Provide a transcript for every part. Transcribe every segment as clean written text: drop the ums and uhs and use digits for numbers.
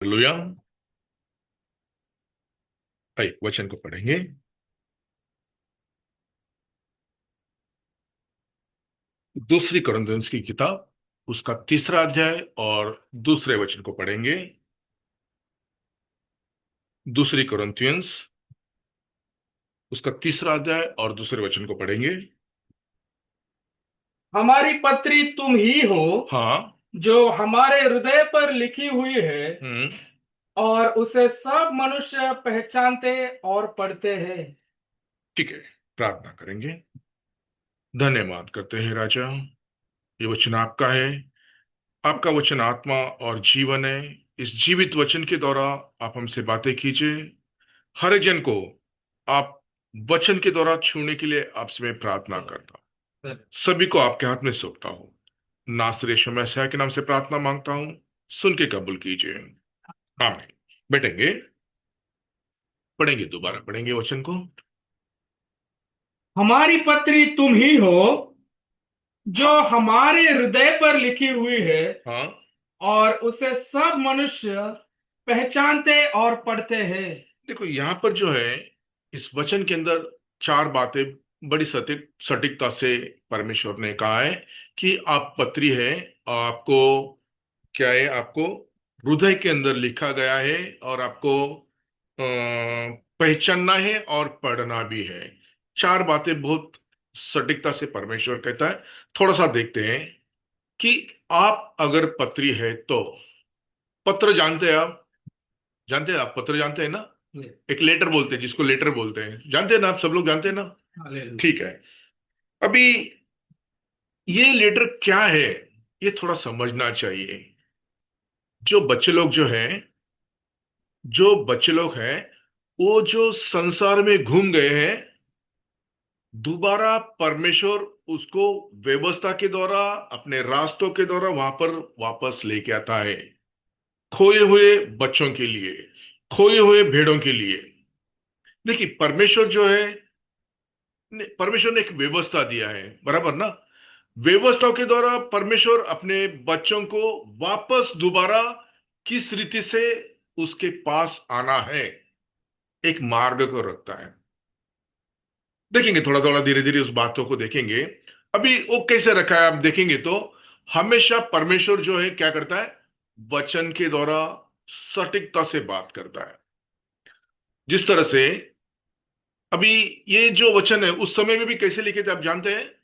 Hallelujah. आइए वचन को पढ़ेंगे। दूसरी कुरिन्थियों की किताब, उसका तीसरा अध्याय और दूसरे वचन को पढ़ेंगे। दूसरी कुरिन्थियों, उसका तीसरा अध्याय और दूसरे वचन को पढ़ेंगे। हमारी पत्री तुम ही हो, हाँ। जो हमारे हृदय पर लिखी हुई है, हम्म। और उसे सब मनुष्य पहचानते और पढ़ते हैं। ठीक है, प्रार्थना करेंगे। धन्यवाद करते हैं राजा, ये वचन आपका है। आपका वचन आत्मा और जीवन है। इस जीवित वचन के द्वारा आप हमसे बातें कीजिए। हर एक जन को आप वचन के द्वारा छूने के लिए आपसे मैं प्रार्थना करता हूँ। सभी को आपके हाथ में सौंपता हूँ। नासरी यीशु मसीह के नाम से प्रार्थना मांगता हूँ, सुन के कबूल कीजिए। आमीन। बैठेंगे, पढ़ेंगे, दोबारा पढ़ेंगे वचन को। हमारी पत्री तुम ही हो, जो हमारे हृदय पर लिखी हुई है, हाँ। और उसे सब मनुष्य पहचानते और पढ़ते हैं। देखो यहाँ पर जो है, इस वचन के अंदर चार बातें बड़ी सटीकता से परमेश्वर ने कहा है कि आप पत्री है, आपको क्या है, आपको हृदय के अंदर लिखा गया है और आपको पहचानना है और पढ़ना भी है। चार बातें बहुत सटीकता से परमेश्वर कहता है। थोड़ा सा देखते हैं कि आप अगर पत्री है तो, पत्र जानते हैं आप, जानते हैं आप पत्र जानते हैं ना। एक लेटर बोलते हैं, जिसको लेटर बोलते हैं, जानते हैं ना, आप सब लोग जानते हैं ना। हालेलुया। ठीक है। अभी ये लेटर क्या है, ये थोड़ा समझना चाहिए। जो बच्चे लोग जो हैं, जो बच्चे लोग हैं, वो जो संसार में घूम गए हैं, दोबारा परमेश्वर उसको व्यवस्था के द्वारा, अपने रास्तों के द्वारा वहां पर वापस लेके आता है। खोए हुए बच्चों के लिए, खोए हुए भेड़ों के लिए। देखिए परमेश्वर जो है, परमेश्वर ने एक व्यवस्था दिया है, बराबर ना। व्यवस्थाओं के द्वारा परमेश्वर अपने बच्चों को वापस दोबारा किस रीति से उसके पास आना है, एक मार्ग को रखता है। देखेंगे थोड़ा थोड़ा, धीरे धीरे उस बातों को देखेंगे। अभी वो कैसे रखा है आप देखेंगे तो, हमेशा परमेश्वर जो है क्या करता है, वचन के द्वारा सटीकता से बात करता है। जिस तरह से अभी ये जो वचन है उस समय में भी कैसे लिखे थे आप जानते हैं।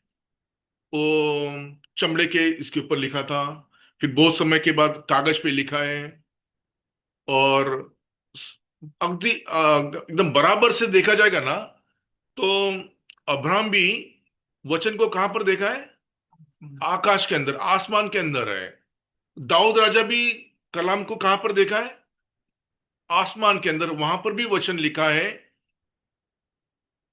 वो चमड़े के इसके ऊपर लिखा था, फिर बहुत समय के बाद कागज पे लिखा है। और स- एकदम बराबर से देखा जाएगा ना, तो अब्राहम भी वचन को कहां पर देखा है, आकाश के अंदर, आसमान के अंदर है। दाऊद राजा भी कलाम को कहां पर देखा है, आसमान के अंदर, वहां पर भी वचन लिखा है।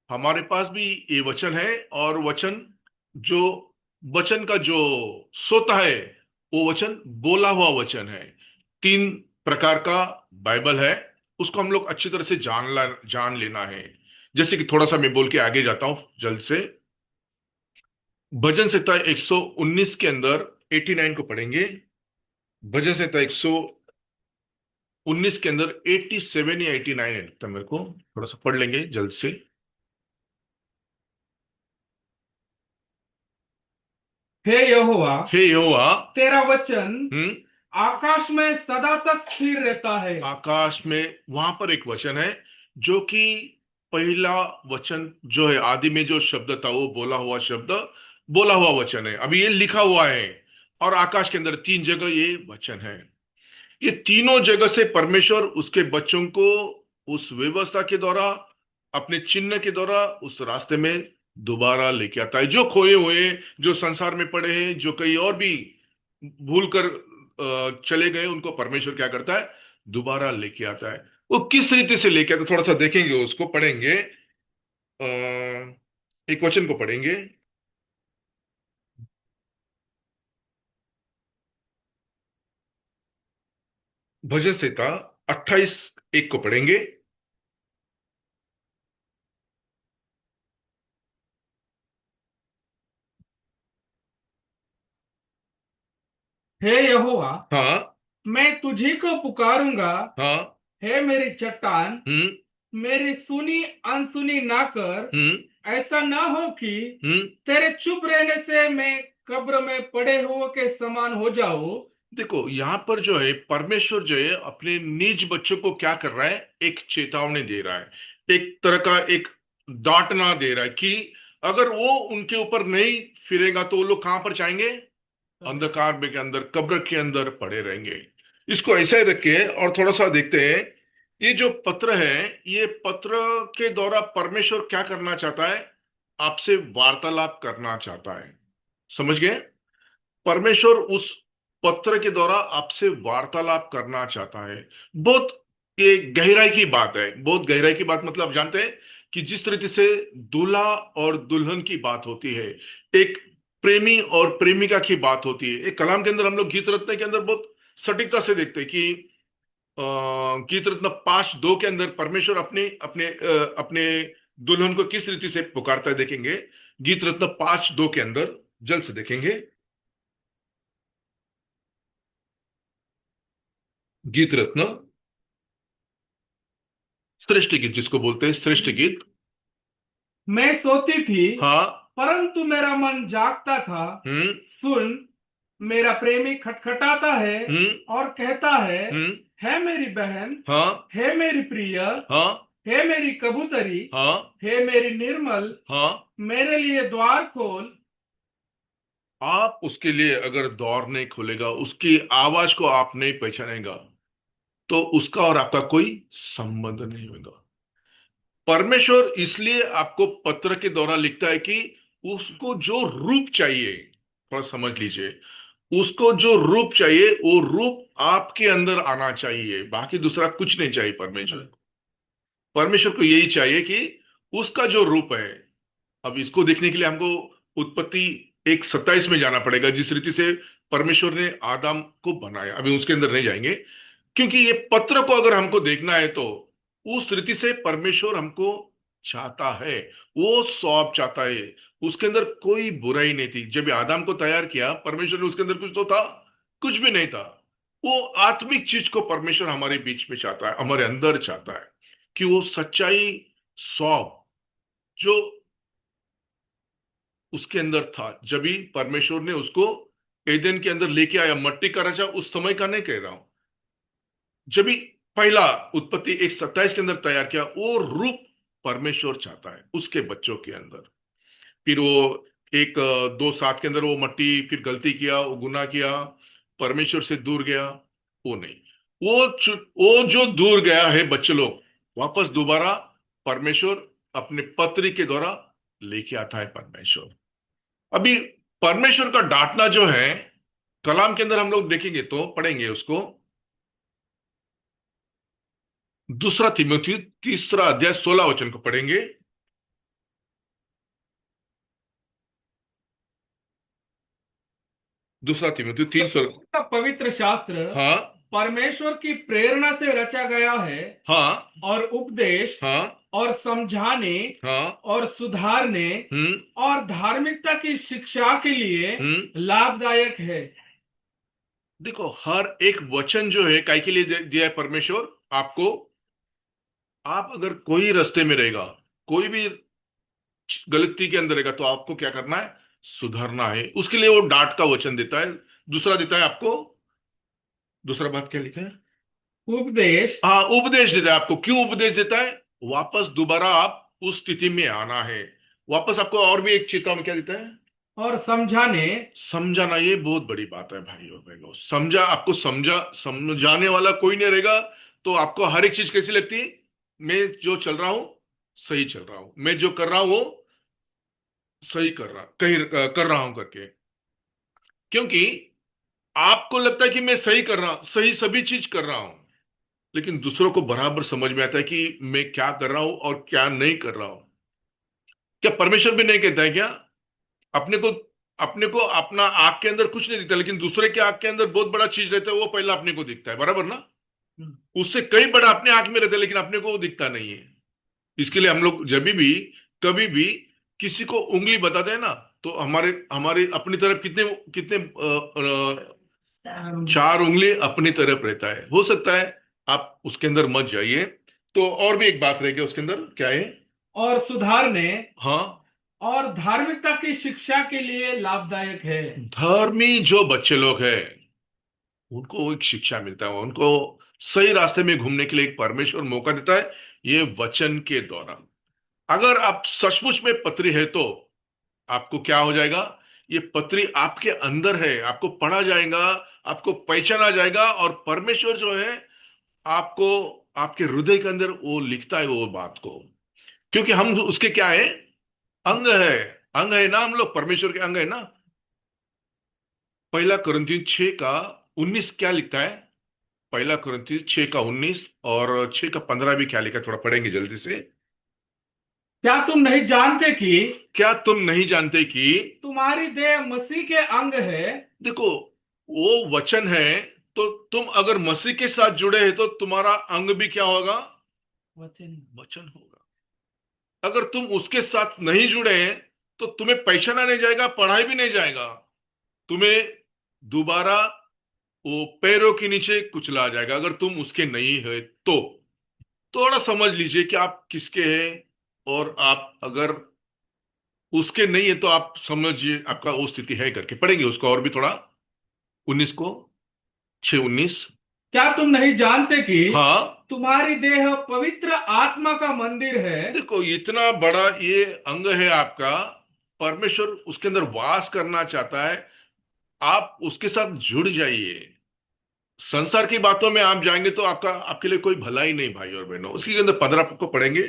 हमारे पास भी ये वचन है। और वचन जो, वचन का जो सोता है, वो वचन बोला हुआ वचन है। तीन प्रकार का बाइबल है, उसको हम लोग अच्छी तरह से जान लेना है। जैसे कि थोड़ा सा मैं बोल के आगे जाता हूं जल्द से। भजन संहिता 119 के अंदर 89 को पढ़ेंगे। भजन संहिता 119 के अंदर 87 या 89 है लगता है मेरे को, थोड़ा सा पढ़ लेंगे जल्द से। हे यहोवा, हे यहोवा। तेरा वचन हम्म। आकाश में सदा तक स्थिर रहता है। आकाश में, वहां पर एक वचन है जो कि पहला वचन जो है, आदि में जो शब्द था वो बोला हुआ शब्द, बोला हुआ वचन है। अभी ये लिखा हुआ है। और आकाश के अंदर तीन जगह ये वचन है। ये तीनों जगह से परमेश्वर उसके बच्चों को उस व्यवस्था के द्वारा, अपने चिन्ह के द्वारा उस रास्ते में दोबारा लेके आता है। जो खोए हुए, जो संसार में पड़े हैं, जो कहीं और भी भूल कर चले गए, उनको परमेश्वर क्या करता है, दोबारा लेके आता है। वो किस रीति से लेके आता है, थोड़ा सा देखेंगे, उसको पढ़ेंगे। एक वचन को पढ़ेंगे। भजन संहिता 28 1 को पढ़ेंगे। हे यहोवा, हाँ। मैं तुझी को पुकारूंगा, हाँ। हे मेरी चट्टान, हम्म। मेरी सुनी अनसुनी ना कर। हम्म। ऐसा ना हो कि हम्म। तेरे चुप रहने से मैं कब्र में पड़े हुए के समान हो जाऊं। देखो यहाँ पर जो है परमेश्वर जो है अपने निज बच्चों को क्या कर रहा है, एक चेतावनी दे रहा है, एक तरह का एक डांटना दे रहा है कि अगर वो उनके ऊपर नहीं फिरेगा तो वो लोग कहां पर जाएंगे, अंधकार में के अंदर, कब्र के अंदर पड़े रहेंगे। इसको ऐसा ही रखे और थोड़ा सा देखते हैं। ये जो पत्र है, ये पत्र के द्वारा परमेश्वर क्या करना चाहता है, आपसे वार्तालाप करना चाहता है। समझ गए? परमेश्वर उस पत्र के द्वारा आपसे वार्तालाप करना चाहता है। बहुत ये गहराई की बात है, बहुत गहराई की बात, मतलब आप जानते हैं कि जिस तरीके से दूल्हा और दुल्हन की बात होती है, एक प्रेमी और प्रेमिका की बात होती है। एक कलाम के अंदर हम लोग गीत रत्न के अंदर बहुत सटीकता से देखते हैं कि अ, गीत रत्न 5:2 के अंदर परमेश्वर अपने अपने अपने दुल्हन को किस रीति से पुकारता है, देखेंगे। गीत रत्न 5:2 के अंदर जल्द से देखेंगे। गीत रत्न, श्रेष्ठ गीत जिसको बोलते हैं, श्रेष्ठ गीत। मैं सोती थी, हाँ। परंतु मेरा मन जागता था। हम्म। सुन, मेरा प्रेमी खटखटाता है हम्म। और कहता हम्म। है मेरी बहन, हाँ। हे मेरी प्रिय, हाँ। हे मेरी कबूतरी, हाँ। हे मेरी निर्मल, हाँ। मेरे लिए द्वार खोल। आप उसके लिए अगर दौर नहीं खोलेगा, उसकी आवाज को आप नहीं पहचानेगा, तो उसका और आपका कोई संबंध नहीं होगा। परमेश्वर इसलिए आपको पत्र के द्वारा लिखता है कि उसको जो रूप चाहिए, थोड़ा समझ लीजिए, उसको जो रूप चाहिए वो रूप आपके अंदर आना चाहिए, बाकी दूसरा कुछ नहीं चाहिए परमेश्वर को। परमेश्वर को यही चाहिए कि उसका जो रूप है। अब इसको देखने के लिए हमको उत्पत्ति 1:27 में जाना पड़ेगा, जिस रीति से परमेश्वर ने आदम को बनाया। अभी उसके अंदर नहीं जाएंगे, क्योंकि ये पत्र को अगर हमको देखना है तो उस रीति से परमेश्वर हमको चाहता है, वो सौंप चाहता है। उसके अंदर कोई बुराई नहीं थी। जब आदम को तैयार किया परमेश्वर ने, उसके अंदर कुछ तो था? कुछ भी नहीं था। वो आत्मिक चीज को परमेश्वर हमारे बीच में चाहता है, हमारे अंदर चाहता है कि वो सच्चाई सौंप जो उसके अंदर था। जब भी परमेश्वर ने उसको एदन के अंदर लेके आया, मट्टी का राजा, उस समय का नहीं कह रहा हूं, जब भी पहला उत्पत्ति 1:27 के अंदर तैयार किया, वो रूप परमेश्वर चाहता है उसके बच्चों के अंदर। फिर वो 2:7 के अंदर वो मट्टी फिर गलती किया, वो गुनाह किया, परमेश्वर से दूर गया। वो नहीं, वो जो दूर गया है बच्चे लोग, वापस दोबारा परमेश्वर अपने पत्री के द्वारा लेके आता है परमेश्वर। अभी परमेश्वर का डांटना जो है, कलाम के अंदर हम लोग देखेंगे तो पढ़ेंगे उसको। दूसरा तिमोथी 3 अध्याय 16 वचन को पढ़ेंगे। दूसरा तिमोथी 3:16। सबका पवित्र शास्त्र हाँ। परमेश्वर की प्रेरणा से रचा गया है हाँ। और उपदेश हाँ। और समझाने हाँ। और सुधारने हम्म। और धार्मिकता की शिक्षा के लिए हम्म। लाभदायक है। देखो हर एक वचन जो है काय के लिए दिया है परमेश्वर आपको। आप अगर कोई रास्ते में रहेगा, कोई भी गलती के अंदर रहेगा, तो आपको क्या करना है, सुधरना है। उसके लिए वो डांट का वचन देता है। दूसरा देता है आपको, दूसरा बात क्या लिखा है? उपदेश हाँ, उपदेश देता है आपको। क्यों उपदेश देता है? वापस दोबारा आप उस स्थिति में आना है। वापस आपको और भी एक चेतावनी क्या देता है? और समझाने। समझाना। ये बहुत बड़ी बात है भाई और बहनों। समझा, आपको समझाने वाला कोई नहीं रहेगा, तो आपको हर एक चीज कैसी लगती? मैं जो चल रहा हूं सही चल रहा हूं, मैं जो कर रहा हूं वो सही कर रहा हूं करके। क्योंकि आपको लगता है कि मैं सही कर रहा हूं, सही सभी चीज कर रहा हूं, लेकिन दूसरों को बराबर समझ में आता है कि मैं क्या कर रहा हूं और क्या नहीं कर रहा हूं। क्या परमेश्वर भी नहीं कहता है क्या? अपने को अपने को अपना आंख के अंदर कुछ नहीं दिखता, लेकिन दूसरे के आंख के अंदर बहुत बड़ा चीज रहता है, वो पहला अपने को दिखता है, बराबर ना? उससे कई बड़ा अपने आंख में रहता है, लेकिन अपने को वो दिखता नहीं है। इसके लिए हम लोग जब भी कभी भी किसी को उंगली बताते हैं ना, तो हमारे हमारे अपनी तरफ कितने कितने चार उंगली अपनी तरफ रहता है, हो सकता है आप उसके अंदर मत जाइए। तो और भी एक बात रहेगी उसके अंदर, क्या है? और सुधारने हाँ, और धार्मिकता की शिक्षा के लिए लाभदायक है। धर्मी जो बच्चे लोग हैं उनको एक शिक्षा मिलता है, उनको सही रास्ते में घूमने के लिए एक परमेश्वर मौका देता है, ये वचन के द्वारा। अगर आप सचमुच में पत्री है तो आपको क्या हो जाएगा? ये पत्री आपके अंदर है, आपको पढ़ा जाएगा, आपको पहचाना जाएगा, और परमेश्वर जो है आपको, आपके हृदय के अंदर वो लिखता है वो बात को। क्योंकि हम उसके क्या है? अंग है। अंग है ना, हम लोग परमेश्वर के अंग है ना। पहला कुरिन्थियों 6 का 19 क्या लिखता है? पहला कुरिन्थियों 6 का 19 और 6 का 15 भी क्या लिखा है? थोड़ा पढ़ेंगे जल्दी से। क्या तुम नहीं जानते कि क्या तुम नहीं जानते कि, तुम्हारी देह मसीह के अंग है? देखो, वो वचन है, तो तुम अगर मसीह के साथ जुड़े हैं तो तुम्हारा अंग भी क्या होगा? वचन। वचन होगा। अगर तुम उसके साथ नहीं जुड़े हैं तो तुम्हें पहचाना नहीं जाएगा, पढ़ाई भी नहीं जाएगा, तुम्हें दोबारा वो पैरों के नीचे कुचला जाएगा अगर तुम उसके नहीं है तो। थोड़ा समझ लीजिए कि आप किसके हैं, और आप अगर उसके नहीं है तो आप समझिए आपका वो स्थिति है करके। पढ़ेंगे उसको और भी थोड़ा, 19 को, 6:19। क्या तुम नहीं जानते कि हाँ, तुम्हारी देह पवित्र आत्मा का मंदिर है? देखो इतना बड़ा ये अंग है आपका, परमेश्वर उसके अंदर वास करना चाहता है, आप उसके साथ जुड़ जाइए। संसार की बातों में आप जाएंगे तो आपका, आपके लिए कोई भला ही नहीं भाई और बहनों। उसके अंदर 15 को पढ़ेंगे।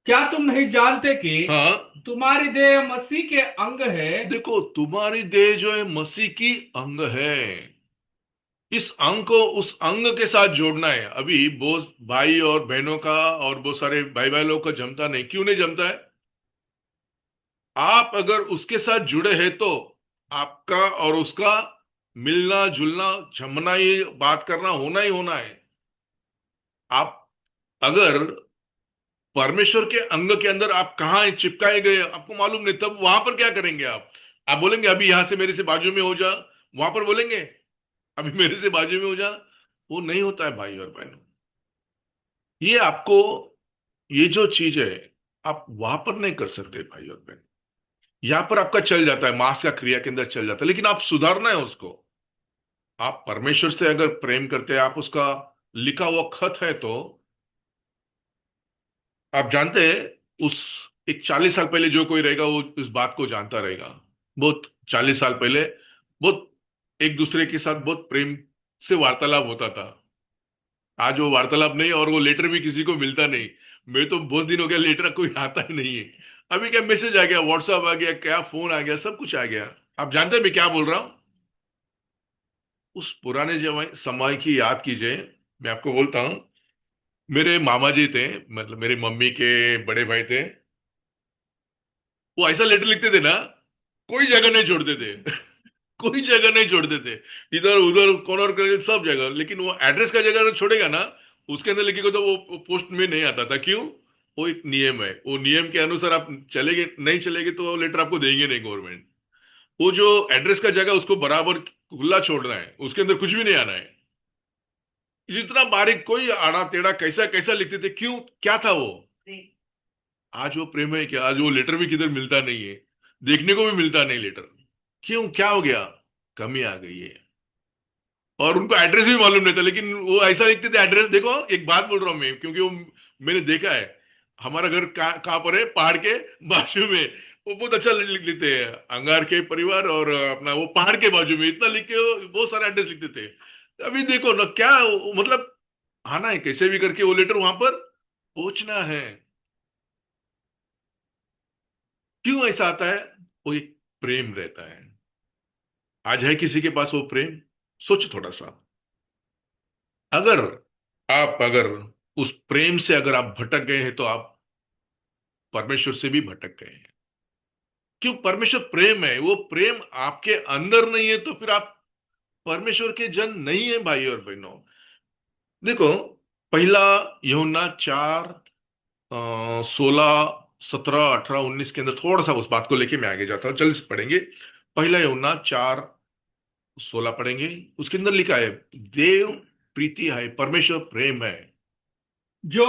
क्या तुम नहीं जानते कि हाँ, तुम्हारी देह मसीह के अंग है? देखो तुम्हारी देह जो है मसीह की अंग है। इस अंग को उस अंग के साथ जोड़ना है। अभी बहुत भाई और बहनों का और बहुत सारे भाई भाई लोग का जमता नहीं, क्यों नहीं जमता है? आप अगर उसके साथ जुड़े हैं तो आपका और उसका मिलना जुलना, जमना, ये बात करना होना ही होना है। आप अगर परमेश्वर के अंग के अंदर आप कहाँ चिपकाए गए आपको मालूम नहीं, तब वहां पर क्या करेंगे आप बोलेंगे अभी यहां से मेरे से बाजू में हो जा, वहां पर बोलेंगे अभी मेरे से बाजू में हो जा। वो नहीं होता है भाई और बहनों। ये आपको, ये जो चीज है आप वहां पर नहीं कर सकते भाई और बहन। यहां पर आपका चल जाता है, मांस का क्रिया के अंदर चल जाता है, लेकिन आप सुधारना है उसको। आप परमेश्वर से अगर प्रेम करते हैं, आप उसका लिखा हुआ खत है तो आप जानते हैं उस, एक 40 साल पहले जो कोई रहेगा वो इस बात को जानता रहेगा। बहुत 40 साल पहले बहुत एक दूसरे के साथ बहुत प्रेम से वार्तालाप होता था। आज वो वार्तालाप नहीं, और वो लेटर भी किसी को मिलता नहीं। मैं तो बहुत दिन हो गया लेटर कोई आता ही नहीं है। अभी क्या मैसेज आ गया, व्हाट्सएप आ गया, क्या फोन आ गया, सब कुछ आ गया। आप जानते हैं मैं क्या बोल रहा हूं? उस पुराने समय की याद कीजिए। मैं आपको बोलता हूं, मेरे मामा जी थे, मतलब मेरी मम्मी के बड़े भाई थे। वो ऐसा लेटर लिखते थे ना, कोई जगह नहीं छोड़ते थे कोई जगह नहीं छोड़ते थे। इधर उधर कॉर्नर कर सब जगह, लेकिन वो एड्रेस का जगह छोड़ेगा ना, उसके अंदर लिखेगा तो वो पोस्ट में नहीं आता था। क्यों? वो एक नियम है, वो नियम के अनुसार आप चलेंगे, नहीं चलेंगे तो वो लेटर आपको देंगे नहीं गवर्नमेंट। वो जो एड्रेस का जगह उसको बराबर खुला छोड़ना है, उसके अंदर कुछ भी नहीं आना है। जितना बारीक, कोई आड़ा टेढ़ा कैसा कैसा लिखते थे, क्यों? क्या था वो? आज वो प्रेम है क्या? आज वो लेटर भी किधर मिलता नहीं है, देखने को भी मिलता नहीं लेटर। क्यों, क्या हो गया? कमी आ गई है। और उनको एड्रेस भी मालूम नहीं था, लेकिन वो ऐसा लिखते थे एड्रेस। देखो एक बात बोल रहा हूं मैं, क्योंकि वो मैंने देखा है। हमारा घर कहाँ पर है? पहाड़ के बाजू में। वो बहुत अच्छा लिख लेते हैं, अंगार के परिवार, और अपना वो पहाड़ के बाजू में, इतना लिख के वो बहुत सारा एड्रेस लिखते थे। अभी देखो ना क्या मतलब, आना है कैसे भी करके वो लेटर वहां पर पहुंचना है। क्यों ऐसा आता है? वो एक प्रेम रहता है। आज है किसी के पास वो प्रेम? सोच थोड़ा सा। अगर अगर उस प्रेम से अगर आप भटक गए हैं तो आप परमेश्वर से भी भटक गए हैं। क्यों? परमेश्वर प्रेम है, वो प्रेम आपके अंदर नहीं है तो फिर आप परमेश्वर के जन नहीं है भाई और बहनों। देखो, पहला यूहन्ना 4, 16, 17, 18, 19 के अंदर थोड़ा सा उस बात को लेके मैं आगे जाता हूं, जल्दी से पढ़ेंगे। पहला यूहन्ना 4, 16 पढ़ेंगे। उसके अंदर लिखा है, देव प्रीति है, परमेश्वर प्रेम है। जो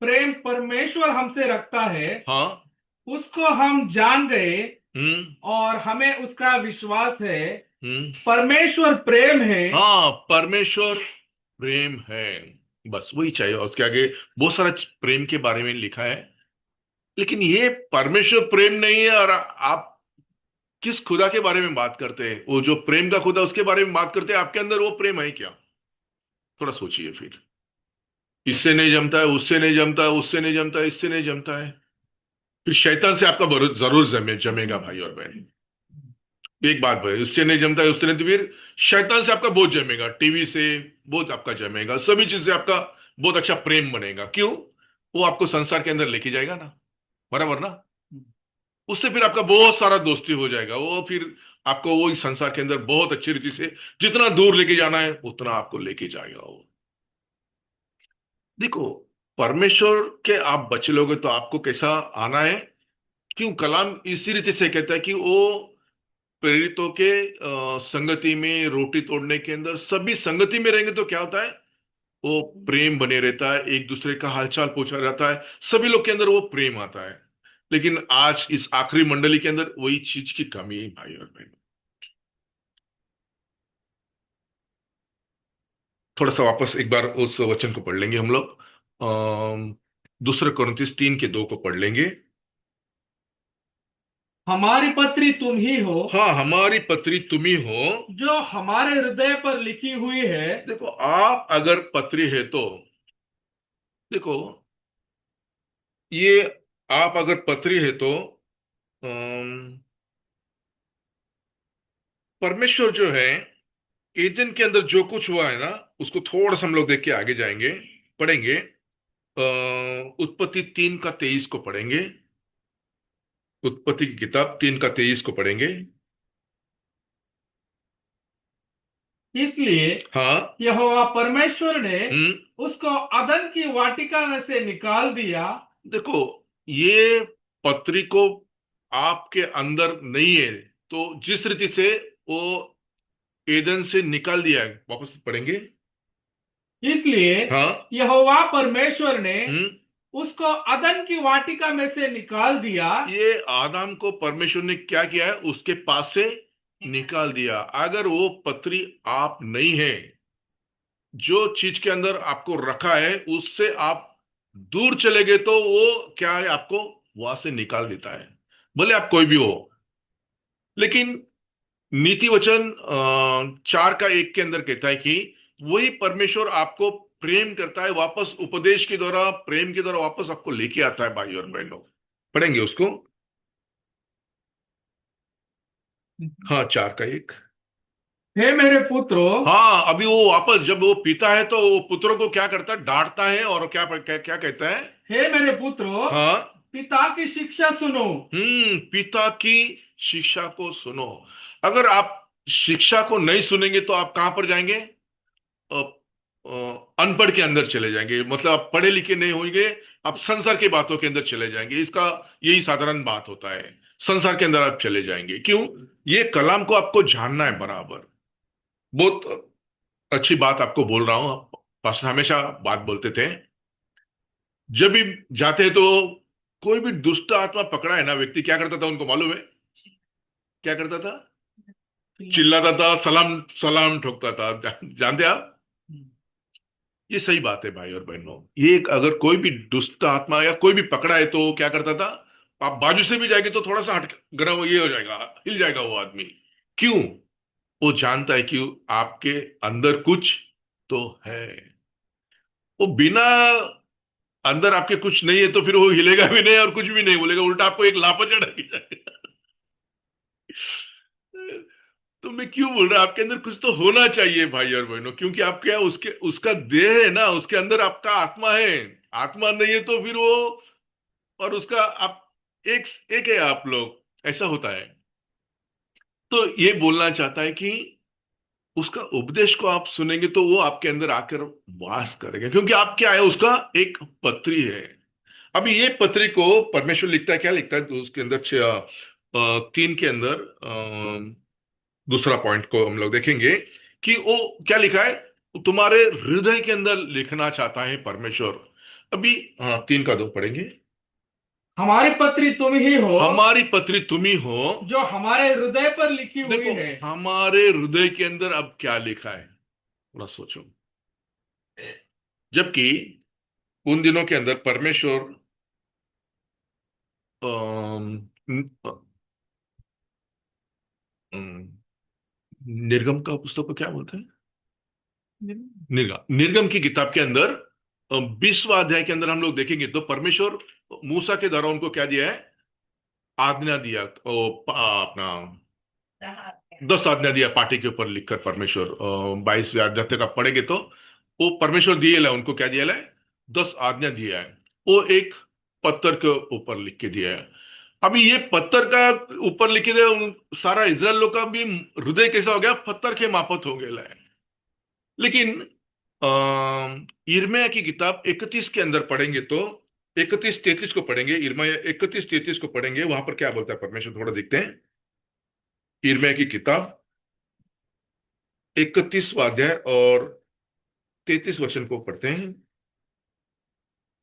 प्रेम परमेश्वर हमसे रखता है हाँ। उसको हम जान गए हम्म। और हमें उसका विश्वास है। हम्म। परमेश्वर प्रेम है। हाँ, परमेश्वर प्रेम है। बस वही चाहिए, और उसके आगे बहुत सारा प्रेम के बारे में लिखा है। लेकिन ये परमेश्वर प्रेम नहीं है, और आप किस खुदा के बारे में बात करते हैं? वो जो प्रेम का खुदा, उसके बारे में बात करते हैं। आपके अंदर वो प्रेम है क्या? थोड़ा सोचिए फिर। इससे नहीं जमता है, उससे नहीं जमता है, उससे नहीं जमता है, इससे नहीं जमता है, फिर शैतान से आपका जरूर जमेगा भाई और बहन। एक बात भाई, उससे नहीं जमता है, उससे नहीं, तो फिर शैतान से आपका बहुत जमेगा, टीवी से बहुत आपका जमेगा, सभी चीज से आपका बहुत अच्छा प्रेम बनेगा। क्यों? वो आपको संसार के अंदर लेके जाएगा ना, बराबर ना। उससे फिर आपका बहुत सारा दोस्ती हो जाएगा, वो फिर आपको वो इस संसार के अंदर बहुत अच्छी रीति से जितना दूर लेके जाना है उतना आपको लेके जाएगा वो। देखो, परमेश्वर के आप बच्चे लोगे तो आपको कैसा आना है? क्यों कलाम इसी रीति से कहता है कि वो प्रेरितों के संगति में, रोटी तोड़ने के अंदर सभी संगति में रहेंगे तो क्या होता है? वो प्रेम बने रहता है, एक दूसरे का हालचाल पूछा जाता है, सभी लोग के अंदर वो प्रेम आता है। लेकिन आज इस आखिरी मंडली के अंदर वही चीज की कमी है भाई और बहन। थोड़ा सा वापस एक बार उस वचन को पढ़ लेंगे हम लोग। दूसरे कोरिन्थियस 3 के 2 को पढ़ लेंगे। हमारी पत्री तुम ही हो हाँ, हमारी पत्री तुम ही हो। जो हमारे हृदय पर लिखी हुई है। देखो, आप अगर पत्री है तो देखो, ये आप अगर पत्री है तो परमेश्वर जो है, ईदेन के अंदर जो कुछ हुआ है ना, उसको थोड़ा सा हम लोग देख के आगे जाएंगे, पढ़ेंगे। उत्पत्ति 3 का 23 को पढ़ेंगे। उत्पत्ति की किताब 3 का 23 को पढ़ेंगे। इसलिए हाँ। यहोवा परमेश्वर ने हम्म। उसको अदन की वाटिका में से निकाल दिया। देखो, ये पत्री को आपके अंदर नहीं है, तो जिस रीति से वो एदन से निकाल दिया है, वापस पढ़ेंगे। इसलिए हाँ। यहोवा परमेश्वर ने हम्म। उसको अदन की वाटिका में से निकाल दिया। ये आदम को परमेश्वर ने क्या किया है? उसके पास से निकाल दिया। अगर वो पत्री आप नहीं है, जो चीज के अंदर आपको रखा है उससे आप दूर चले गए, तो वो क्या है? आपको वहां से निकाल देता है, भले आप कोई भी हो। लेकिन नीति वचन 4 का 1 के अंदर कहता है कि वही परमेश्वर आपको प्रेम करता है, वापस उपदेश के द्वारा, प्रेम के द्वारा वापस आपको लेके आता है भाई और बहनों। पढ़ेंगे उसको। हाँ, 4 का 1। हे मेरे पुत्रों। हाँ, अभी वो वापस जब वो पीता है तो वो पुत्रों को क्या करता है? डांटता है, और क्या क्या, क्या कहता है? हे मेरे पुत्रों, हाँ। पिता की शिक्षा सुनो। पिता की शिक्षा को सुनो। अगर आप शिक्षा को नहीं सुनेंगे तो आप कहां पर जाएंगे? अ, अनपढ़ के अंदर चले जाएंगे, मतलब आप पढ़े लिखे नहीं होंगे, आप संसार की बातों के अंदर चले जाएंगे। इसका यही साधारण बात होता है, संसार के अंदर आप चले जाएंगे। क्यों? ये कलाम को आपको जानना है बराबर। बहुत अच्छी बात आपको बोल रहा हूं। पास्टर हमेशा बात बोलते थे, जब भी जाते हैं तो कोई भी दुष्ट आत्मा पकड़ा है ना व्यक्ति, क्या करता था उनको मालूम है? क्या करता था? चिल्लाता था, सलाम सलाम ठोकता था। जानते आप? ये सही बात है भाई और बहनों। ये अगर कोई भी दुष्ट आत्मा या कोई भी पकड़ा है तो क्या करता था? आप बाजू से भी जाएंगे तो थोड़ा सा हट, गर्म ये हो जाएगा, हिल जाएगा वो आदमी। क्यों? वो जानता है कि आपके अंदर कुछ तो है। वो बिना अंदर आपके कुछ नहीं है तो फिर वो हिलेगा भी नहीं और कुछ भी नहीं बोलेगा, उल्टा आपको एक लापा चढ़ा के जाएगा। तो मैं क्यों बोल रहा, आपके अंदर कुछ तो होना चाहिए भाई और बहनों, क्योंकि आप क्या, उसके उसका देह है ना, उसके अंदर आपका आत्मा है। आत्मा नहीं है तो फिर वो, और उसका आप एक एक है आप लोग, ऐसा होता है। तो ये बोलना चाहता है कि उसका उपदेश को आप सुनेंगे तो वो आपके अंदर आकर वास करेगा, क्योंकि आप क्या है? उसका एक पत्री है। अभी ये पत्री को परमेश्वर लिखता है, क्या लिखता है? तो उसके अंदर 3 के अंदर दूसरा पॉइंट को हम लोग देखेंगे कि वो क्या लिखा है, तुम्हारे हृदय के अंदर लिखना चाहता है परमेश्वर। अभी हाँ, 3 का 2 पढ़ेंगे। हमारी पत्री तुम ही हो, हमारी पत्री तुम ही हो। जो हमारे हृदय पर लिखी हुई देखो, है। हमारे हृदय के अंदर अब क्या लिखा है, थोड़ा सोचो। जबकि उन दिनों के अंदर परमेश्वर अम, अम, निर्गम का पुस्तक को क्या बोलते हैं, निर्गम, निर्गम की किताब के अंदर 20वां अध्याय के अंदर हम लोग देखेंगे तो परमेश्वर मूसा के द्वारा उनको क्या दिया है, आज्ञा दिया, अपना 10 आज्ञा दिया पार्टी के ऊपर लिखकर परमेश्वर। 22वें अध्याय तक आप पढ़ेंगे तो वो परमेश्वर दिए ला उनको क्या दिया है, 10 आज्ञा दिया है। वो एक पत्थर के ऊपर लिख के दिया है। अभी ये पत्थर का ऊपर लिखे दिया सारा इजराइल लोग का भी हृदय कैसा हो गया, पत्थर के मापत हो गया है। लेकिन यिर्मयाह की किताब 31 के अंदर पढ़ेंगे तो 31-33 को पढ़ेंगे, यिर्मयाह 31-33 को पढ़ेंगे, वहां पर क्या बोलता है परमेश्वर, थोड़ा देखते हैं। यिर्मयाह की किताब 31वां अध्याय और 33 वचन को पढ़ते हैं।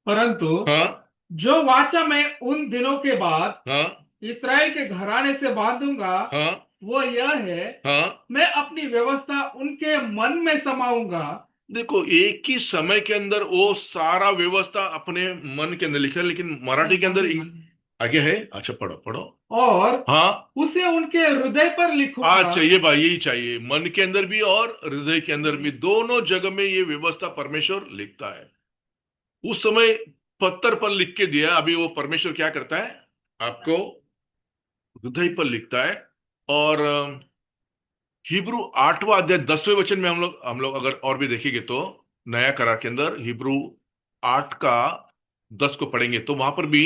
परंतु हाँ, जो वाचा मैं उन दिनों के बाद हाँ, इसराइल के घराने से बांधूंगा, हाँ, वो यह है, हाँ। मैं अपनी व्यवस्था उनके मन में समाऊंगा। देखो, एक ही समय के अंदर वो सारा व्यवस्था अपने मन के अंदर लिखा है, लेकिन मराठी के अंदर आगे है। अच्छा, पढ़ो पढ़ो। और हाँ, उसे उनके हृदय पर आज लिखूंगा। चाहिए भाई, यही चाहिए, मन के अंदर भी और हृदय के अंदर भी, दोनों जगह में ये व्यवस्था परमेश्वर लिखता है। उस समय पत्थर पर लिख के दिया, अभी वो परमेश्वर क्या करता है, आपको हृदय पर लिखता है। और हिब्रू 8वां अध्याय 10वें वचन में हम लोग अगर और भी देखेंगे तो नया करार के अंदर हिब्रू 8 का 10 को पढ़ेंगे तो वहां पर भी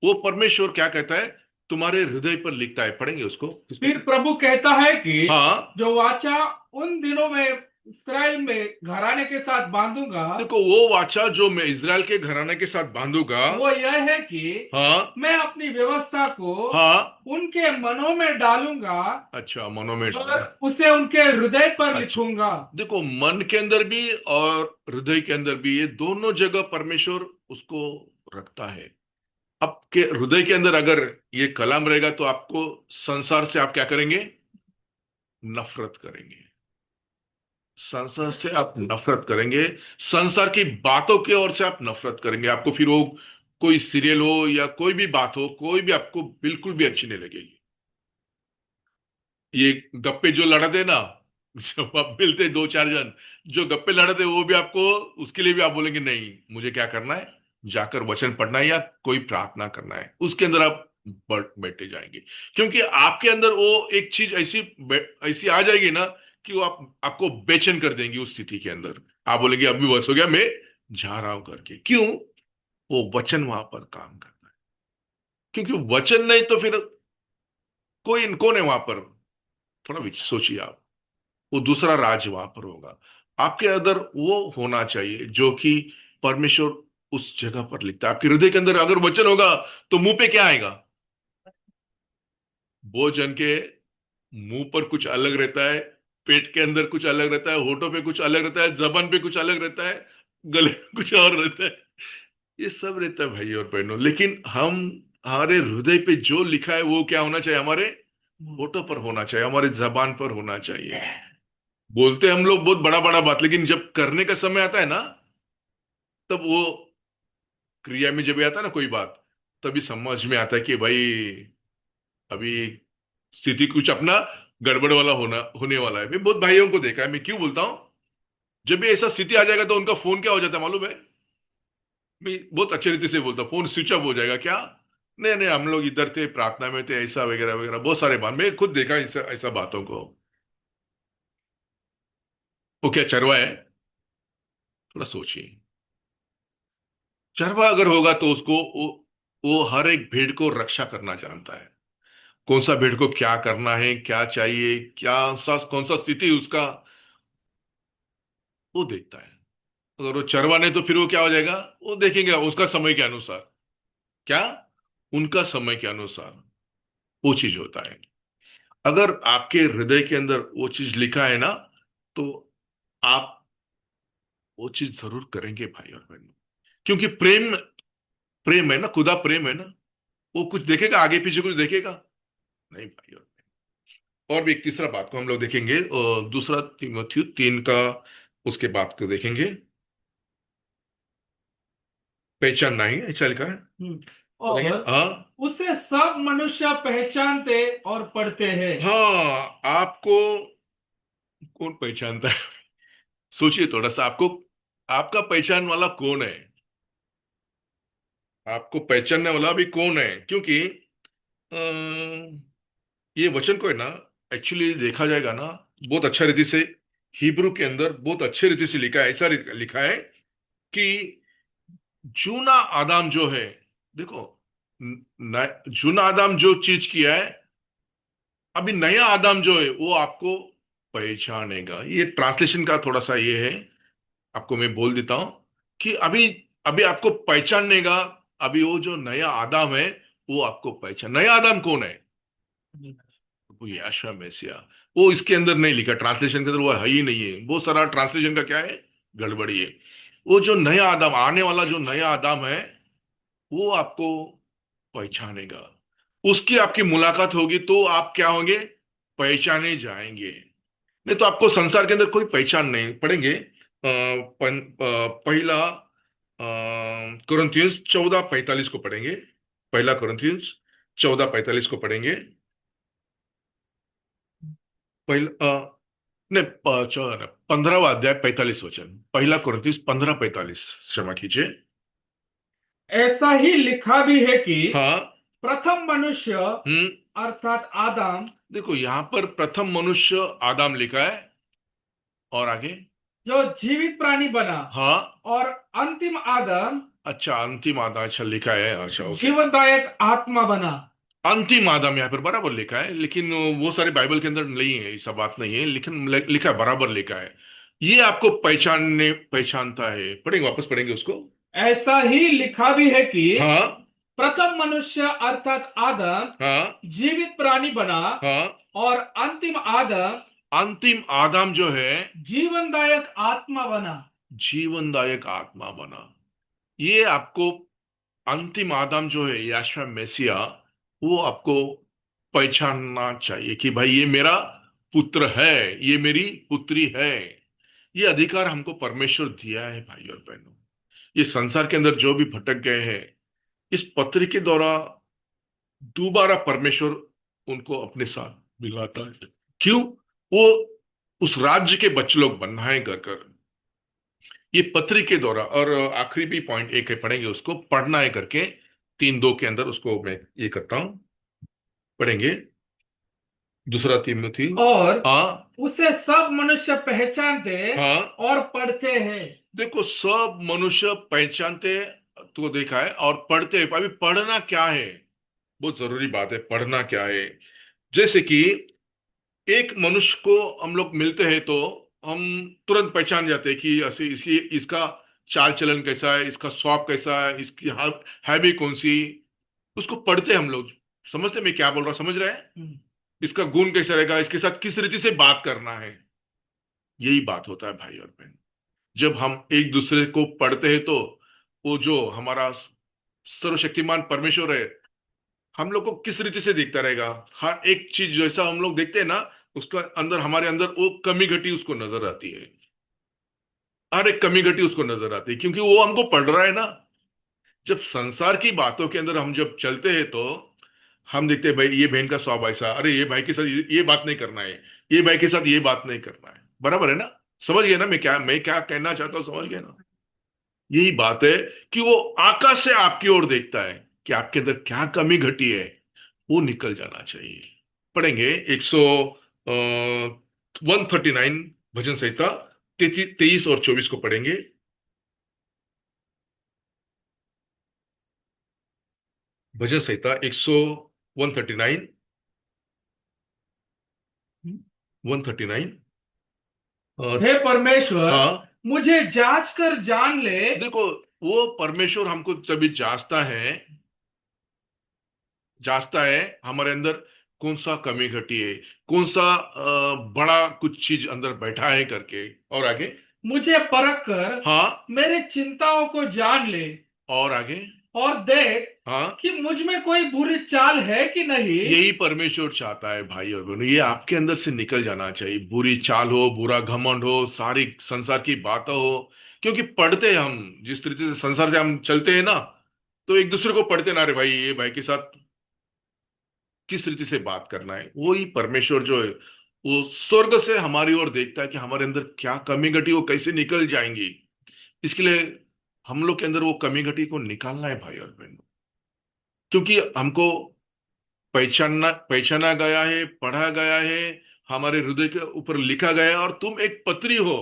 वो परमेश्वर क्या कहता है, तुम्हारे हृदय पर लिखता है। पढ़ेंगे उसको, किसको। फिर प्रभु कहता है कि हाँ, जो वाचा उन दिनों में इसराइल में घराने के साथ बांधूंगा, देखो, वो वाचा जो मैं इज़राइल के घराने के साथ बांधूंगा। वो यह है कि हाँ, मैं अपनी व्यवस्था को हाँ। उनके मनों में डालूंगा अच्छा, मनोमेट। और उसे उनके हृदय पर अच्छा, लिखूंगा। देखो, मन के अंदर भी और हृदय के अंदर भी, ये दोनों जगह परमेश्वर उसको रखता है। आपके हृदय के अंदर अगर ये कलाम रहेगा तो आपको संसार से आप क्या करेंगे, नफरत करेंगे। संसार से आप नफरत करेंगे, संसार की बातों की ओर से आप नफरत करेंगे। आपको फिर वो कोई सीरियल हो या कोई भी बात हो, कोई भी आपको बिल्कुल भी अच्छी नहीं लगेगी। ये गप्पे जो लड़ाते ना, जब आप मिलते 2-4 जन जो गप्पे लड़ाते, वो भी आपको, उसके लिए भी आप बोलेंगे नहीं, मुझे क्या करना है, जाकर वचन पढ़ना है या कोई प्रार्थना करना है, उसके अंदर आप बैठे जाएंगे। क्योंकि आपके अंदर वो एक चीज ऐसी ऐसी आ जाएगी ना कि वो आपको बेचैन कर देंगी। उस स्थिति के अंदर आप बोलेंगे अभी बस हो गया, मैं जा रहा हूं करके। क्यों? वो वचन वहां पर काम करता है। क्योंकि वचन नहीं तो फिर कोई कौन है वहां पर, थोड़ा सोचिए आप। वो दूसरा राज वहां पर होगा। आपके अंदर वो होना चाहिए जो कि परमेश्वर उस जगह पर लिखता है। आपके हृदय के अंदर अगर वचन होगा तो मुंह पे क्या आएगा, वो जन के मुंह पर कुछ अलग रहता है, पेट के अंदर कुछ अलग रहता है, होठों पे कुछ अलग रहता है, जबान पे कुछ अलग रहता है, गले में कुछ और रहता है। ये सब रहता है भाई और बहनों। लेकिन हम, हमारे हृदय पे जो लिखा है वो क्या होना चाहिए, हमारे होठों पर होना चाहिए, हमारे जबान पर होना चाहिए। बोलते हैं हम लोग बहुत बड़ा बड़ा बात, लेकिन जब करने का समय आता है ना, तब वो क्रिया में जब आता है ना कोई बात, तभी समझ में आता है कि भाई अभी स्थिति कुछ अपना गड़बड़ वाला होने वाला है। मैं बहुत भाइयों को देखा है, मैं क्यों बोलता हूं, जब भी ऐसा स्थिति आ जाएगा तो उनका फोन क्या हो जाता है मालूम है। मैं बहुत अच्छे रीति से बोलता हूँ, फोन स्विच ऑफ हो जाएगा क्या। नहीं नहीं, हम लोग इधर थे, प्रार्थना में थे, ऐसा वगैरह वगैरह, बहुत सारे बात मैं खुद देखा ऐसा ऐसा बातों को। वो क्या चरवा है, थोड़ा सोचिए। चरवा अगर होगा तो उसको वो हर एक भेड़ को रक्षा करना जानता है। कौन सा भेड़ को क्या करना है, क्या चाहिए, कौन सा स्थिति उसका, वो देखता है। अगर वो चरवा नहीं तो फिर वो क्या हो जाएगा, वो देखेंगे उसका समय के अनुसार, क्या, उनका समय के अनुसार वो चीज होता है। अगर आपके हृदय के अंदर वो चीज लिखा है ना, तो आप वो चीज जरूर करेंगे भाई और बहनों। क्योंकि प्रेम, प्रेम है ना, खुदा प्रेम है ना। वो कुछ देखेगा आगे पीछे, कुछ देखेगा नहीं भाई और बहनों। और भी एक तीसरा बात को हम लोग देखेंगे, दूसरा तीमुथियुस 3 का, उसके बात को देखेंगे। पहचानना ही ऐसा लिखा है। पढ़ेंगे और हाँ। उसे सब मनुष्य पहचानते और पढ़ते हैं। हाँ, आपको कौन पहचानता है? सोचिए थोड़ा सा, आपको, आपका पहचान वाला कौन है? आपको पहचानने वाला भी कौन है? क्योंकि ये वचन को है ना, एक्चुअली देखा जाएगा ना, बहुत अच्छा रीति से हिब्रू के अंदर बहुत अच्छे रीति से लिखा है। ऐसा लिखा है कि जूना आदम जो है, देखो, जूना आदम जो चीज किया है, अभी नया आदम जो है वो आपको पहचानेगा। ये ट्रांसलेशन का थोड़ा सा ये है, आपको मैं बोल देता हूं कि अभी, अभी आपको पहचानेगा। अभी वो जो नया आदम है वो आपको पहचान, नया आदम कौन है? वो यीशु मसीहा। वो इसके अंदर नहीं लिखा, ट्रांसलेशन के अंदर वो है ही नहीं है। बहुत सारा ट्रांसलेशन का क्या है, गड़बड़ी है। वो जो नया आदम, आने वाला जो नया आदम है, वो आपको पहचानेगा। उसकी आपकी मुलाकात होगी तो आप क्या होंगे, पहचाने जाएंगे। नहीं तो आपको संसार के अंदर कोई पहचान नहीं। पढ़ेंगे पहला कुरिन्थियंस 14:45 को पढ़ेंगे। पहला कुरिन्थियंस 14:45 को पढ़ेंगे। पहला नहीं, 15वां अध्याय 45 वचन। पहला कुरिन्थियंस 15:45, क्षमा कीजिए। ऐसा ही लिखा भी है कि हाँ। प्रथम मनुष्य हम्म। अर्थात आदम, देखो यहां पर प्रथम मनुष्य आदम लिखा है, और आगे। जो जीवित प्राणी बना, हाँ। और अंतिम आदम अच्छा, अंतिम आदम, अच्छा लिखा है, अच्छा ओके। जीवनदायक आत्मा बना। अंतिम आदम यहाँ पर बराबर लिखा है, लेकिन वो सारे बाइबल के अंदर नहीं है, ऐसा बात नहीं है, लेकिन लिखा है, बराबर लिखा है। ये आपको पहचानने, पहचानता है। पढ़ेंगे, वापस पढ़ेंगे उसको। ऐसा ही लिखा भी है कि हाँ। प्रथम मनुष्य अर्थात आदम हाँ। जीवित प्राणी बना, हाँ। और अंतिम आदम अंतिम आदम जो है जीवनदायक आत्मा बना। जीवनदायक आत्मा बना। ये आपको, अंतिम आदम जो है यीशु मसीहा, वो आपको पहचानना चाहिए कि भाई ये मेरा पुत्र है, ये मेरी पुत्री है। ये अधिकार हमको परमेश्वर दिया है भाई और बहनों। ये संसार के अंदर जो भी भटक गए हैं, इस पत्र के द्वारा दोबारा परमेश्वर उनको अपने साथ मिलाता है। क्यों? वो उस राज्य के बच्चे लोग बनना है कर कर, ये पत्री के द्वारा। और आखिरी भी पॉइंट एक है, पढ़ेंगे उसको, पढ़ना है करके 3:2 के अंदर उसको मैं ये करता हूं। पढ़ेंगे दूसरा तीमुथी। और हाँ। उसे सब मनुष्य पहचानते हाँ। और पढ़ते हैं। देखो, सब मनुष्य पहचानते तो देखा है, और पढ़ते हैं। अभी पढ़ना क्या है, बहुत जरूरी बात है, पढ़ना क्या है। जैसे कि एक मनुष्य को हम लोग मिलते हैं तो हम तुरंत पहचान जाते हैं कि ऐसे इसकी, इसका चाल चलन कैसा है, इसका स्वभाव कैसा है, इसकी हैबिट कौन सी। उसको पढ़ते हैं हम लोग, समझते हैं मैं क्या बोल रहा हूं, समझ रहे हैं? हम्म। इसका गुण कैसा रहेगा, इसके साथ किस रीति से बात करना है। यही बात होता है भाई और बहन। जब हम एक दूसरे को पढ़ते हैं तो वो जो हमारा सर्वशक्तिमान परमेश्वर है, हम लोग को किस रीति से दिखता रहेगा। हर एक चीज जैसा हम लोग देखते हैं ना, उसका अंदर, हमारे अंदर वो कमी घटी उसको नजर आती है। हर एक कमी घटी उसको नजर आती है, क्योंकि वो हमको पढ़ रहा है ना। जब संसार की बातों के अंदर हम जब चलते हैं तो हम देखते हैं भाई ये बहन का स्वभाव ऐसा, अरे ये भाई के साथ ये बात नहीं करना है, ये भाई के साथ ये बात नहीं करना है। बराबर है ना? समझ गए ना मैं क्या कहना चाहता हूँ, समझ गए ना? यही बात है कि वो आकाश से आपकी ओर देखता है कि आपके अंदर क्या कमी घटी है, वो निकल जाना चाहिए। पढ़ेंगे 139 भजन संहिता 23 और 24 को पढ़ेंगे। भजन संहिता 139, 139। और हे परमेश्वर, हाँ। मुझे जांच कर जान ले। देखो, वो परमेश्वर हमको तभी जांचता है, जांचता है हमारे अंदर कौन सा कमी घटी है, कौन सा बड़ा कुछ चीज अंदर बैठा है करके। और आगे। मुझे परख कर हाँ। मेरी चिंताओं को जान ले, और आगे। और देख हाँ। कि मुझ में कोई बुरी चाल है कि नहीं। यही परमेश्वर चाहता है भाई और बहनों, ये आपके अंदर से निकल जाना चाहिए। बुरी चाल हो, बुरा घमंड हो, सारी संसार की बातें हो। क्योंकि पढ़ते हैं हम, जिस तरीके से संसार से हम चलते हैं ना, तो एक दूसरे को पढ़ते ना, रे भाई ये भाई के साथ किस रीति से बात करना है। वही परमेश्वर जो है, वो स्वर्ग से हमारी ओर देखता है कि हमारे अंदर क्या कमी घटी, वो कैसे निकल जाएंगी। इसके लिए हम लोग के अंदर वो कमी घटी को निकालना है भाई और बहनों। क्योंकि हमको पहचानना पहचाना गया है, पढ़ा गया है, हमारे हृदय के ऊपर लिखा गया है, और तुम एक पत्री हो।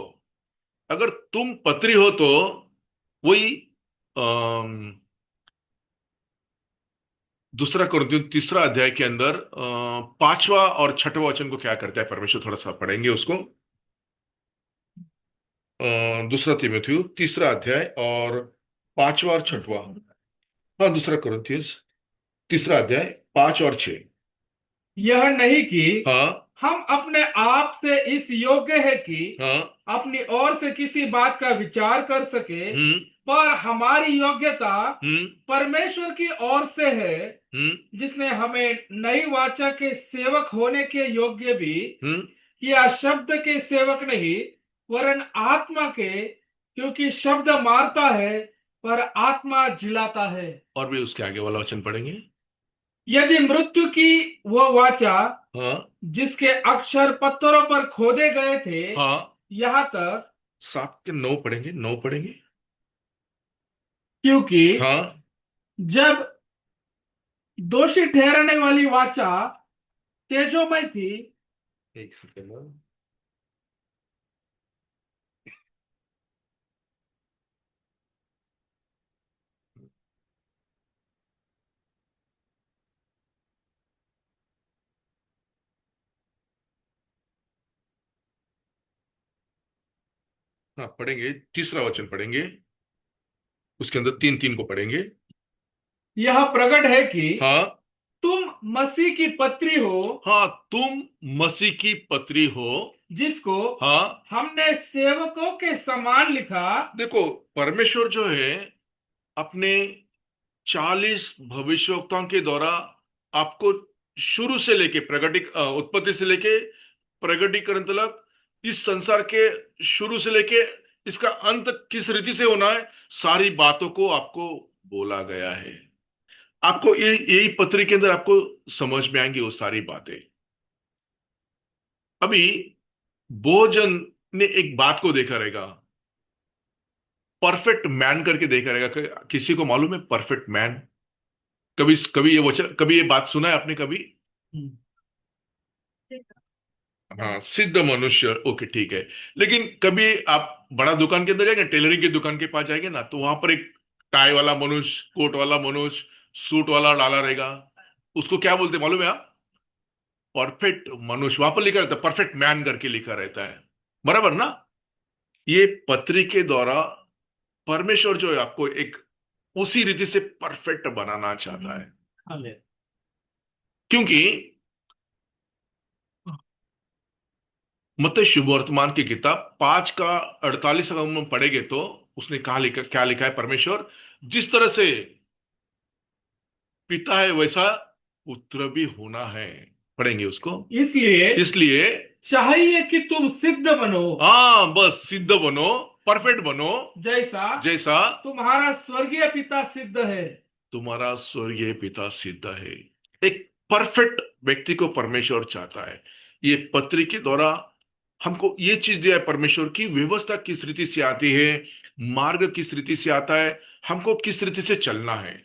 अगर तुम पत्री हो तो वही दूसरा कुरिन्थियों तीसरा अध्याय के अंदर पांचवा और छठवा वचन को क्या करता है परमेश्वर, थोड़ा सा पढ़ेंगे उसको। दूसरा तीमुथियुस तीसरा अध्याय और पांचवा और छठवा। हाँ, दूसरा कुरिन्थियुस तीसरा अध्याय 5 और 6। यह नहीं कि हाँ। हम अपने आप से इस योग्य है कि हाँ। अपनी ओर से किसी बात का विचार कर सके, हम्म। पर हमारी योग्यता हम्म। परमेश्वर की ओर से है, हम्म। जिसने हमें नई वाचा के सेवक होने के योग्य भी हम्म। किया, शब्द के सेवक नहीं वरन आत्मा के, क्योंकि शब्द मारता है पर आत्मा जिलाता है। और भी उसके आगे वाला वचन पढ़ेंगे। यदि मृत्यु की वो वाचा हाँ। जिसके अक्षर पत्थरों पर खोदे गए थे, हाँ। यहाँ तक 7 के 9 पढ़ेंगे, 9 पढ़ेंगे। क्योंकि हाँ। जब दोषी ठहराने वाली वाचा तेजोमय थी, एक सेकेंड। हाँ, पढ़ेंगे, तीसरा वचन पढ़ेंगे, उसके अंदर 3 3 को पढ़ेंगे। यह प्रकट है कि हाँ। तुम मसीह की पत्री हो, हाँ, तुम मसीह की पत्री हो। जिसको हाँ। हमने सेवकों के समान लिखा। देखो, परमेश्वर जो है अपने 40 भविष्यवक्ताओं के द्वारा आपको शुरू से लेके उत्पत्ति से लेके प्रगटीकरण तक, इस संसार के शुरू से लेके इसका अंत किस रीति से होना है, सारी बातों को आपको बोला गया है। आपको यही पत्री के अंदर आपको समझ में आएंगी वो सारी बातें। अभी भोजन ने एक बात को देखा रहेगा, परफेक्ट मैन करके देखा रहेगा। किसी को मालूम है परफेक्ट मैन? कभी कभी ये वचन, कभी ये बात सुना है आपने कभी? हाँ, सिद्ध मनुष्य, ओके ठीक है। लेकिन कभी आप बड़ा दुकान के अंदर जाएंगे, टेलरिंग की दुकान के पास जाएंगे ना, तो वहां पर एक टाई वाला मनुष्य, कोट वाला मनुष्य, सूट वाला डाला रहेगा। उसको क्या बोलते हैं मालूम है आप? परफेक्ट मनुष्य। वहां पर लिखा रहता है परफेक्ट मैन करके लिखा रहता है, बराबर ना? ये पत्री के द्वारा परमेश्वर जो है आपको एक उसी रीति से परफेक्ट बनाना चाहता है। क्योंकि मत्ती शुभ वर्तमान की किताब 5 का 48 अगर हम पढ़ेंगे तो उसने कहा लिखा, क्या लिखा है परमेश्वर, जिस तरह से पिता है वैसा पुत्र भी होना है। पढ़ेंगे उसको। इसलिए इसलिए चाहिए कि तुम सिद्ध बनो, हाँ, बस सिद्ध बनो, परफेक्ट बनो, जैसा जैसा तुम्हारा स्वर्गीय पिता सिद्ध है। तुम्हारा स्वर्गीय पिता सिद्ध है। एक परफेक्ट व्यक्ति को परमेश्वर चाहता है। ये पत्री के द्वारा हमको ये चीज दिया है परमेश्वर की, व्यवस्था किस रीति से आती है, मार्ग किस रीति से आता है, हमको किस रीति से चलना है।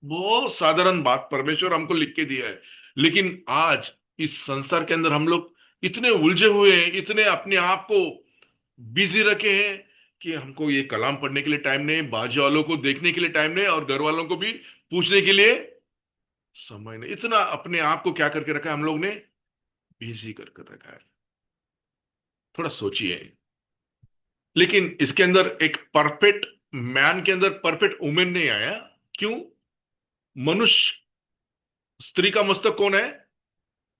बहुत साधारण बात परमेश्वर हमको लिख के दिया है। लेकिन आज इस संसार के अंदर हम लोग इतने उलझे हुए हैं, इतने अपने आप को बिजी रखे हैं कि हमको ये कलाम पढ़ने के लिए टाइम नहीं, बाजू वालों को देखने के लिए टाइम नहीं, और घर वालों को भी पूछने के लिए समय नहीं। इतना अपने आप को क्या करके रखा है हम लोग ने, बिजी कर रखा है। थोड़ा सोचिए। लेकिन इसके अंदर एक परफेक्ट मैन के अंदर परफेक्ट वुमेन नहीं आया। क्यों? मनुष्य, स्त्री का मस्तक कौन है?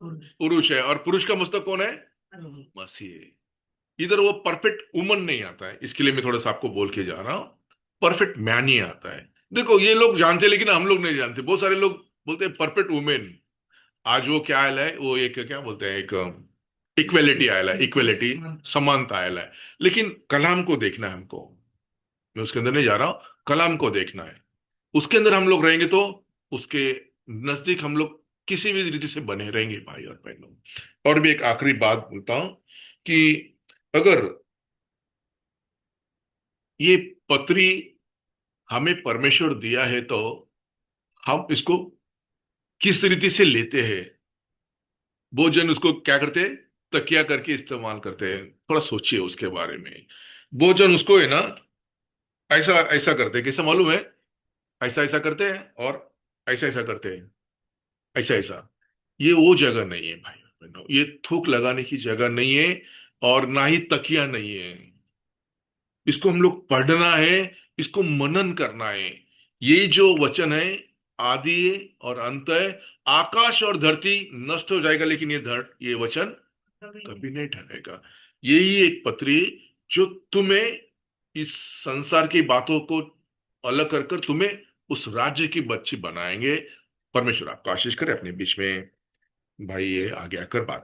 पुरुष। पुरुष है, और पुरुष का मस्तक कौन है? मसीह। इधर वो परफेक्ट वुमन नहीं आता है, इसके लिए मैं थोड़ा सा आपको बोल के जा रहा हूं। परफेक्ट मैन ही आता है। देखो ये लोग जानते हैं, लेकिन हम लोग नहीं जानते। बहुत सारे लोग बोलते हैं परफेक्ट वुमेन। आज वो क्या आया है, वो एक क्या बोलते हैं, एक इक्वेलिटी आया है, इक्वेलिटी, समानता आया है। लेकिन कलाम को देखना है हमको। मैं उसके अंदर नहीं जा रहा हूं, कलाम को देखना है। उसके अंदर हम लोग रहेंगे तो उसके नजदीक हम लोग किसी भी रीति से बने रहेंगे भाई और बहनों। और भी एक आखिरी बात बोलता हूं कि अगर ये पत्री हमें परमेश्वर दिया है तो हम इसको किस रीति से लेते हैं। बहुत जन उसको क्या करते हैं, तकिया करके इस्तेमाल करते हैं। थोड़ा सोचिए उसके बारे में। बहुत जन उसको है ना ऐसा ऐसा करते हैं, कैसा मालूम है? ऐसा ऐसा करते हैं और ऐसा ऐसा करते हैं, ऐसा ऐसा। ये वो जगह नहीं है भाई बहनों, ये थूक लगाने की जगह नहीं है, और ना ही तकिया नहीं है। इसको हम लोग पढ़ना है, इसको मनन करना है। ये जो वचन है आदि और अंत है। आकाश और धरती नष्ट हो जाएगा, लेकिन ये वचन कभी नहीं ठहरेगा। यही एक पत्री जो तुम्हें इस संसार की बातों को अलग कर कर तुम्हें उस राज्य की बच्ची बनाएंगे। परमेश्वर आपको आशीष करे। अपने बीच में भाई ये आगे आकर बात